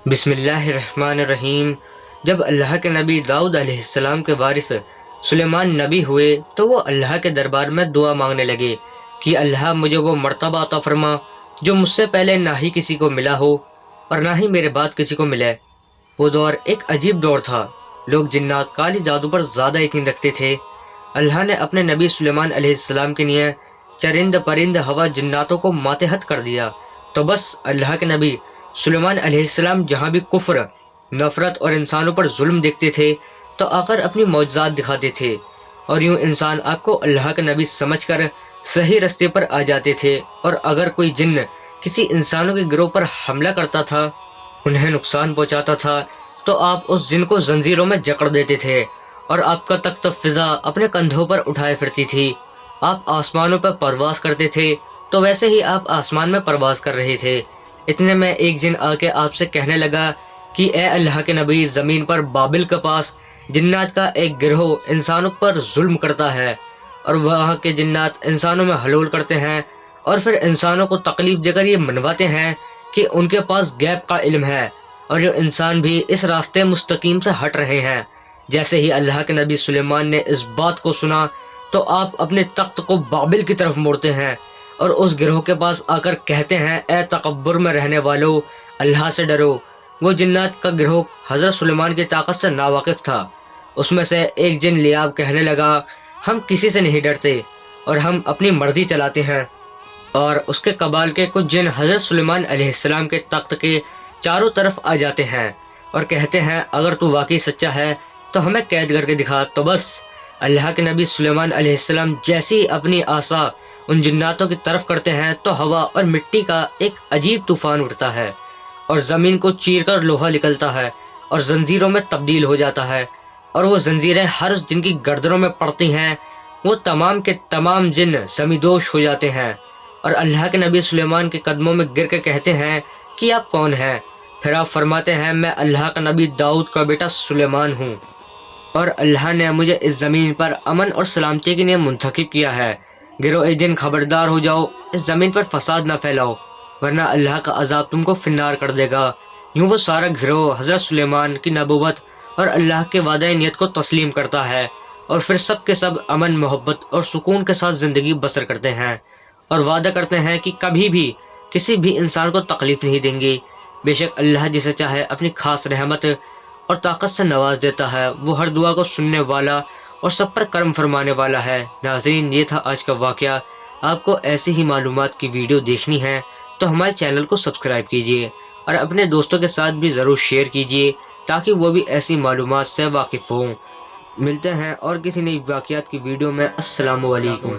بسم اللہ الرحمن الرحیم۔ جب اللہ کے نبی داؤد علیہ السلام کے وارث سلیمان نبی ہوئے تو وہ اللہ کے دربار میں دعا مانگنے لگے کہ اللہ مجھے وہ مرتبہ عطا فرما جو مجھ سے پہلے نہ ہی کسی کو ملا ہو اور نہ ہی میرے بعد کسی کو ملے۔ وہ دور ایک عجیب دور تھا، لوگ جنات کالی جادو پر زیادہ یقین رکھتے تھے۔ اللہ نے اپنے نبی سلیمان علیہ السلام کے لیے چرند پرند ہوا جناتوں کو ماتحت کر دیا، تو بس اللہ کے نبی سلیمان علیہ السلام جہاں بھی کفر، نفرت اور انسانوں پر ظلم دیکھتے تھے تو آ کر اپنی معجزات دکھاتے تھے، اور یوں انسان آپ کو اللہ کے نبی سمجھ کر صحیح رستے پر آ جاتے تھے۔ اور اگر کوئی جن کسی انسانوں کے گروہ پر حملہ کرتا تھا، انہیں نقصان پہنچاتا تھا، تو آپ اس جن کو زنجیروں میں جکڑ دیتے تھے اور آپ کا تخت فضا اپنے کندھوں پر اٹھائے پھرتی تھی۔ آپ آسمانوں پر پرواز کرتے تھے تو ویسے ہی آپ آسمان میں پرواز کر رہے تھے۔ اتنے میں ایک جن آ کے آپ سے کہنے لگا کہ اے اللہ کے نبی، زمین پر بابل کے پاس جنات کا ایک گروہ انسانوں پر ظلم کرتا ہے، اور وہاں کے جنات انسانوں میں حلول کرتے ہیں اور پھر انسانوں کو تکلیف دے کر یہ منواتے ہیں کہ ان کے پاس غیب کا علم ہے، اور یہ انسان بھی اس راستے مستقیم سے ہٹ رہے ہیں۔ جیسے ہی اللہ کے نبی سلیمان نے اس بات کو سنا تو آپ اپنے تخت کو بابل کی طرف موڑتے ہیں اور اس گروہ کے پاس آ کر کہتے ہیں، اے تکبر میں رہنے والو، اللہ سے ڈرو۔ وہ جنات کا گروہ حضرت سلیمان کی طاقت سے ناواقف تھا۔ اس میں سے ایک جن لیاب کہنے لگا، ہم کسی سے نہیں ڈرتے اور ہم اپنی مرضی چلاتے ہیں۔ اور اس کے قبال کے کچھ جن حضرت سلیمان علیہ السلام کے تخت کے چاروں طرف آ جاتے ہیں اور کہتے ہیں، اگر تو واقعی سچا ہے تو ہمیں قید کر کے دکھا۔ تو بس اللہ کے نبی سلیمان علیہ السلام جیسی اپنی عصا ان جناتوں کی طرف کرتے ہیں تو ہوا اور مٹی کا ایک عجیب طوفان اٹھتا ہے اور زمین کو چیر کر لوہا نکلتا ہے اور زنجیروں میں تبدیل ہو جاتا ہے، اور وہ زنجیریں ہر جن کی گردنوں میں پڑتی ہیں وہ تمام کے تمام جن سمیدوش ہو جاتے ہیں، اور اللہ کے نبی سلیمان کے قدموں میں گر کے کہتے ہیں کہ آپ کون ہیں؟ پھر آپ فرماتے ہیں، میں اللہ کا نبی داؤد کا بیٹا سلیمان ہوں، اور اللہ نے مجھے اس زمین پر امن اور سلامتی کے لیے منتخب کیا ہے۔ گروہ جن خبردار ہو جاؤ، اس زمین پر فساد نہ پھیلاؤ، ورنہ اللہ کا عذاب تم کو فنار کر دے گا۔ یوں وہ سارا گروہ حضرت سلیمان کی نبوت اور اللہ کے وعدہ نیت کو تسلیم کرتا ہے، اور پھر سب کے سب امن، محبت اور سکون کے ساتھ زندگی بسر کرتے ہیں، اور وعدہ کرتے ہیں کہ کبھی بھی کسی بھی انسان کو تکلیف نہیں دیں گے۔ بے شک اللہ جسے چاہے اپنی خاص رحمت اور طاقت سے نواز دیتا ہے، وہ ہر دعا کو سننے والا اور سب پر کرم فرمانے والا ہے۔ ناظرین، یہ تھا آج کا واقعہ۔ آپ کو ایسی ہی معلومات کی ویڈیو دیکھنی ہے تو ہمارے چینل کو سبسکرائب کیجیے اور اپنے دوستوں کے ساتھ بھی ضرور شیئر کیجیے تاکہ وہ بھی ایسی معلومات سے واقف ہوں۔ ملتے ہیں اور کسی نئی واقعات کی ویڈیو میں۔ السلام علیکم۔